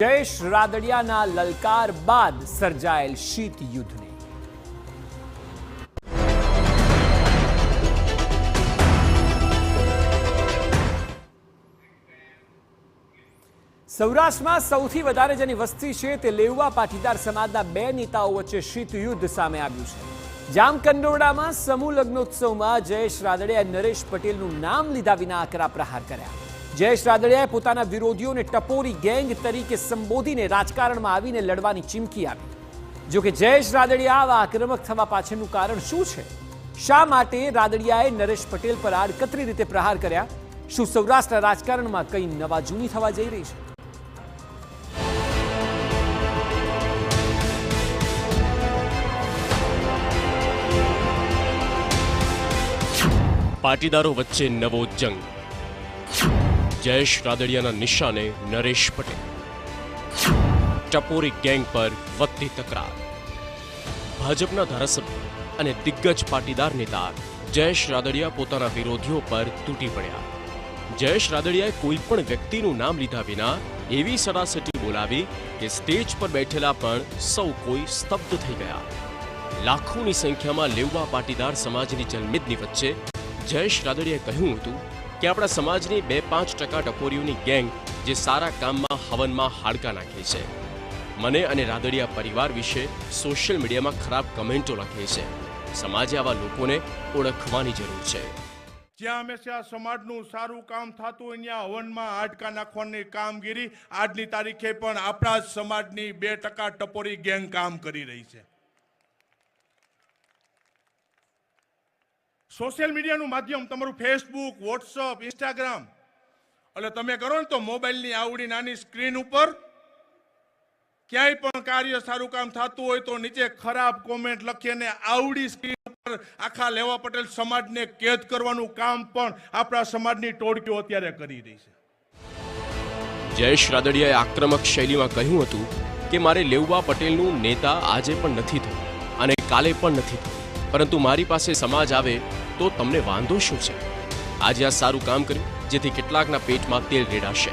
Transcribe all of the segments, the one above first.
જયેશ રાદડિયાના લલકાર બાદ સર્જાયેલ શીત યુદ્ધને સૌરાષ્ટ્રમાં સૌથી વધારે જેની વસ્તી છે તે લેઉવા પાટીદાર સમાજના બે નેતાઓ વચ્ચે શીત યુદ્ધ સામે આવ્યું છે। જામકંડોરણામાં સમૂહ લગ્નોત્સવમાં જયેશ રાદડિયાએ નરેશ પટેલનું નામ લીધા વિના આકરા પ્રહાર કર્યા। જયેશ રાદડિયાએ પોતાના વિરોધીઓને ટપોરી ગેંગ તરીકે સંબોધીને રાજકારણમાં આવીને લડવાની ચીમકી આપી। જો કે જયેશ રાદડિયા આવા આક્રમક થવા પાછળનું કારણ શું છે? શા માટે રાદડિયાએ નરેશ પટેલ પર આડકતરી રીતે પ્રહાર કર્યા? શું સૌરાષ્ટ્રના રાજકારણમાં કંઈ નવા જૂની થવા જઈ રહી છે? પાટીદારો વચ્ચે નવો જંગ। જયેશ રાદડિયાના નિશાને નરેશ પટેલ। ટપોરી ગેંગ પર વધતી તકરાર। ભાજપના ધારાસભ્ય અને દિગ્ગજ પાટીદાર નેતા જયેશ રાદડિયા પોતાના વિરોધીઓ પર તૂટી પડ્યા। જયેશ રાદડિયાએ કોઈ પણ વ્યક્તિનું નામ લીધા વિના એવી સરાસટી બોલાવી કે સ્ટેજ પર બેઠેલા પણ સૌ કોઈ સ્તબ્ધ થઈ ગયા। લાખોની સંખ્યામાં લેઉવા પાટીદાર સમાજની જલમેદની વચ્ચે જયેશ રાદડિયાએ કહ્યું હતું કે આપણા સમાજની 2-5% ટપોરીઓની ગેંગ જે સારા કામમાં હવનમાં હાડકા નાખે છે। મને અને રાદડિયા પરિવાર વિશે સોશિયલ મીડિયામાં ખરાબ કમેન્ટો લખે છે। સમાજે આવા લોકોને ઓળખવાની જરૂર છે। જ્યાં હંમેશા સમાજનું સારું કામ થતું હોય ત્યાં હવનમાં હાડકા નાખવાની કામગીરી આજની તારીખે પણ આપણા સમાજની 2% ટપોરી ગેંગ કામ કરી રહી છે। સોશિયલ મીડિયાનું માધ્યમ તમારું ફેસબુક, વોટ્સઅપ, ઇન્સ્ટાગ્રામ એટલે તમે કરો ને તો મોબાઈલની આવડી નાની સ્ક્રીન ઉપર ક્યાંય પણ કાર્ય સારું કામ થતું હોય તો નીચે ખરાબ કોમેન્ટ લખીને આવડી સ્ક્રીન ઉપર આખા લેવા પટેલ સમાજને કેદ કરવાનું કામ પણ આપણા સમાજની ટોળકીઓ અત્યારે કરી રહી છે। જયેશ રાદડિયાએ આક્રમક શૈલીમાં કહ્યું હતું કે મારે લેઉવા પટેલનું નેતા આજે પણ નથી થયું અને કાલે પણ નથી થયું, પરંતુ મારી પાસે સમાજ આવે તો તમને વાંધો શું છે? આજે આ સારું કામ કર્યું જેથી કેટલાકના પેટમાં તેલ રેડાશે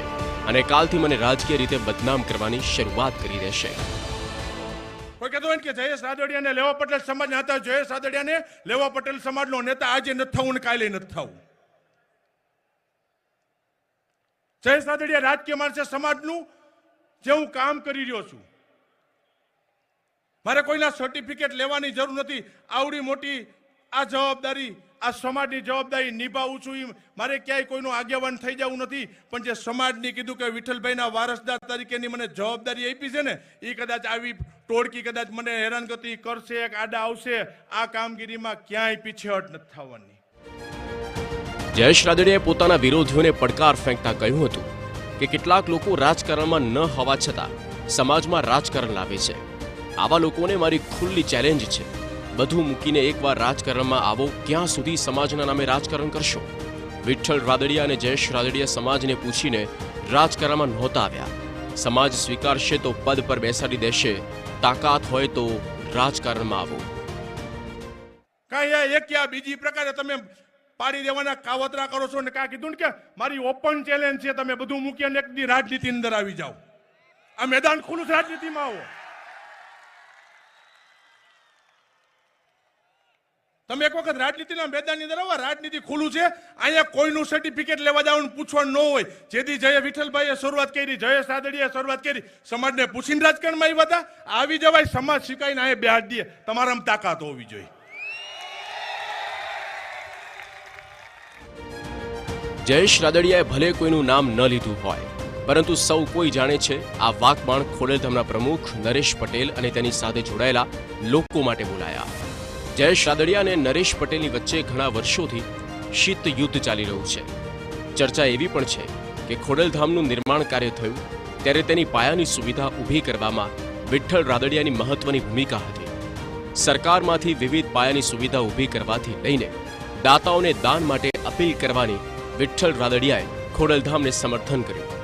અને કાલથી મને રાજકીય રીતે બદનામ કરવાની શરૂઆત કરી દેશે। કોઈ કહેતો હોય કે જયેશ રાદડિયાને લેવા પટેલ સમાજના હતા, જયેશ રાદડિયાને લેવા પટેલ સમાજનો નેતા આજે નથી થવું ને કાલે નથી થવું। જયેશ રાદડિયા રાજકીય માણસે સમાજનું જે હું કામ કરી રહ્યો છું, મારે કોઈના સર્ટિફિકેટ લેવાની જરૂર નથી। આવડી મોટી આ જવાબદારી, આ સમાજની જવાબદારી નિભાવું છું, મારે ક્યાંય કોઈનો આગેવાન થઈ જવું નથી। પણ જે સમાજની કીધું કે વિઠ્ઠલભાઈના વારસદાર તરીકેની મને જવાબદારી આપી છે ને, એ કદાચ આવી ટોળકી કદાચ મને હેરાનગતિ કરશે, આડા આવશે, આ કામગીરીમાં ક્યાંય પીછેહટ નથી થવાની। જયેશ રાદડિયાએ પોતાના વિરોધીઓને પડકાર ફેંકતા કહ્યું હતું કે કેટલાક લોકો રાજકારણમાં ન હોવા છતાં સમાજમાં રાજકારણ લાવે છે। આવા લોકોને મારી ખુલ્લી ચેલેન્જ છે, બધું મૂકીને એકવાર રાજકારણમાં આવો, ક્યાં સુધી સમાજના નામે રાજકારણ કરશો? વિઠ્ઠલ રાદડિયા અને જયેશ રાદડિયા સમાજને પૂછીને રાજકારણમાં નહોતા આવ્યા। સમાજ સ્વીકારશે તો પદ પર બેસાડી દેશે, તાકાત હોય તો રાજકારણમાં આવો। કાંઈ એક યા બીજી પ્રકારે તમે પાડી દેવાના કાવતરા કરો છો ને કાં કીધું ને કે મારી ઓપન ચેલેન્જ છે, તમે બધું મૂકીને એક દી રાજનીતિ અંદર આવી જાઓ, આ મેદાન ખુલ્લું રાજનીતિમાં આવો। તમે એક વખત રાજનીતિના મેદાનની અંદર આવો, રાજનીતિ ખુલ્લું છે, અહીંયા કોઈનું સર્ટિફિકેટ લેવા જવાનું પૂછવાનું ન હોય। જેથી જય વિઠ્ઠલભાઈએ શરૂઆત કરી, જયેશ રાદડિયાએ શરૂઆત કરી, સમાજને પૂછીને રાજકારણમાં આવ્યા હતા, આવી જવાય, સમાજ શીખાઈને અહીંયા બેહાડ દે, તમારામાં તાકાત હોવી જોઈએ। જયેશ રાદડિયાએ ભલે કોઈનું નામ ન લીધું હોય, પરંતુ સૌ કોઈ જાણે છે આ વાકબાણ ખોડલધામના પ્રમુખ નરેશ પટેલ અને તેની સાથે જોડાયેલા લોકો માટે બોલાયા। જયેશ રાદડિયા અને નરેશ પટેલની વચ્ચે ઘણા વર્ષોથી શીત યુદ્ધ ચાલી રહ્યું છે। ચર્ચા એવી પણ છે કે ખોડલધામનું નિર્માણ કાર્ય થયું ત્યારે તેની પાયાની સુવિધા ઊભી કરવામાં વિઠ્ઠલ રાદડિયાની મહત્વની ભૂમિકા હતી। સરકારમાંથી વિવિધ પાયાની સુવિધા ઊભી કરવાથી લઈને દાતાઓને દાન માટે અપીલ કરવાની વિઠ્ઠલ રાદડિયાએ ખોડલધામને સમર્થન કર્યું,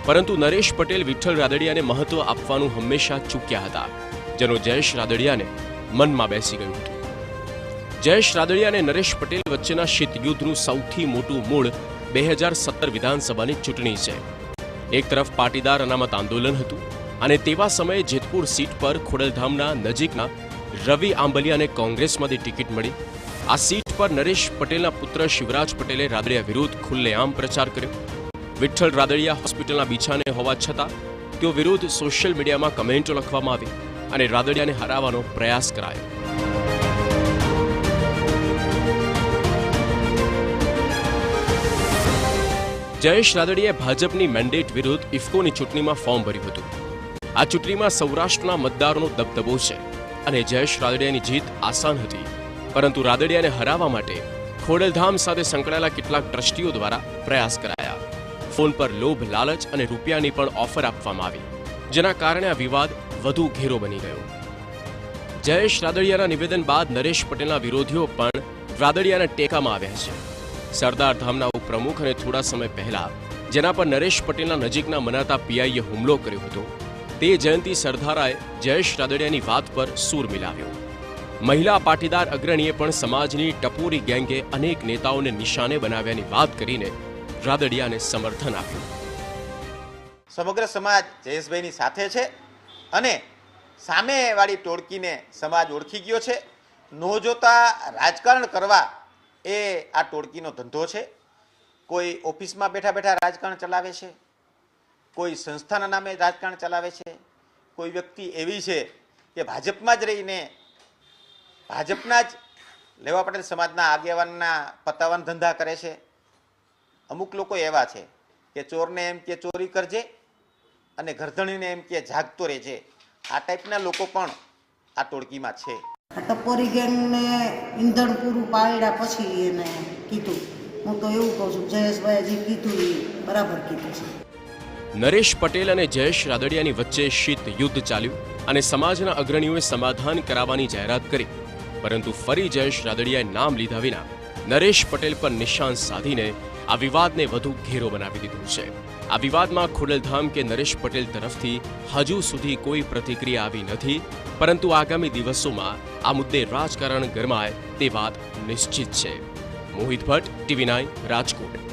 પરંતુ નરેશ પટેલ વિઠ્ઠલ રાદડિયાને મહત્વ આપવાનું હંમેશા ચૂક્યા હતા, જેનો જયેશ રાદડિયાને મનમાં બેસી ગયું હતું। જયેશ રાદડિયા અને નરેશ પટેલ વચ્ચેના શીત યુદ્ધનું સૌથી મોટું મૂળ 2017 વિધાનસભાની ચૂંટણી છે। એક તરફ પાટીદાર અનામત આંદોલન હતું અને તેવા સમયે જેતપુર સીટ પર ખોડલધામના નજીકના રવિ આંબલિયાને કોંગ્રેસમાંથી ટિકિટ મળી. આ સીટ પર નરેશ પટેલના પુત્ર શિવરાજ પટેલે રાદડિયા વિરુદ્ધ ખુલ્લેઆમ પ્રચાર કર્યો. વિઠ્ઠલ રાદડિયા હોસ્પિટલના બીછાને હોવા છતાં તેઓ વિરુદ્ધ સોશિયલ મીડિયામાં કમેન્ટો લખવામાં આવી અને રાદડિયાને હરાવવાનો પ્રયાસ કરાયો. જયેશ રાદડિયાએ ભાજપની મેન્ડેટ વિરુદ્ધ ઇફકોની ચૂંટણીમાં ફોર્મ ભર્યું હતું. આ ચૂંટણીમાં સૌરાષ્ટ્રના મતદારોનો દબદબો છે અને જયેશ રાદડિયાની જીત આસાન હતી, પરંતુ રાદડિયાને હરાવવા માટે ખોડલધામ સાથે સંકળાયેલા કેટલાક ટ્રસ્ટીઓ દ્વારા પ્રયાસ કરાયા. ફોન પર લોભ, લાલચ અને રૂપિયાની પણ ઓફર આપવામાં આવી, જેના કારણે આ વિવાદ વધુ ઘેરો બની ગયો. જયેશ રાદડિયાના નિવેદન બાદ નરેશ પટેલના વિરોધીઓ પણ રાદડિયાના ટેકામાં આવ્યા છે. સરદાર ધામના ઉપપ્રમુખ અને થોડા સમય પહેલા જેના પર નરેશ પટેલના નજીકના મનાતા પીઆઈએ હુમલો કર્યો હતો, તે જયંતિ સરદારાએ જયેશ રાદડિયાની વાત પર સૂર મિલાવ્યો. મહિલા પાટીદાર અગ્રણીએ પણ સમાજની ટપોરી ગેંગે અનેક નેતાઓને નિશાને બનાવ્યાની વાત કરીને રાદડિયાને સમર્થન આપ્યું. સમગ્ર સમાજ જયેશભાઈની સાથે છે અને સામેવાળી ટોળકીને સમાજ ઓળખી ગયો છે. નો જોતા રાજકારણ કરવા એ આ ટોળકીનો ધંધો છે. કોઈ ઓફિસમાં બેઠા બેઠા રાજકારણ ચલાવે છે, કોઈ સંસ્થાના નામે રાજકારણ ચલાવે છે, કોઈ વ્યક્તિ એવી છે કે ભાજપમાં જ રહીને ભાજપના જ લેવા પટેલ સમાજના આગેવાનના પતાવન ધંધા કરે છે. અમુક લોકો એવા છે કે ચોરને એમ કે ચોરી કરજે અને ગરધણીને એમ કે જાગતો રહેજે. આ ટાઈપના લોકો પણ આ ટોળકીમાં છે. ટપોરી ગેંગને ઈંધણ પૂરું પાડ્યા પછી એને કીધું. હું તો એવું કહું છું, જયેશભાઈએ જે કીધું એ બરાબર કીધું છે. નરેશ પટેલ અને જયેશ રાદડિયાની વચ્ચે શીત યુદ્ધ ચાલ્યું અને સમાજના અગ્રણીઓએ સમાધાન કરાવવાની જાહેરાત કરી, પરંતુ ફરી જયેશ રાદડિયાએ નામ લીધા વિના નરેશ પટેલ પર નિશાન સાધીને આ વિવાદને વધુ ઘેરો બનાવી દીધું છે. આ વિવાદમાં ખોડલધામ કે નરેશ પટેલ તરફથી હજુ સુધી કોઈ પ્રતિક્રિયા આવી નથી, પરંતુ આગામી દિવસોમાં આ મુદ્દે રાજકારણ ગરમાય તે વાત નિશ્ચિત છે. મોહિત ભટ્ટ, TV9, રાજકોટ.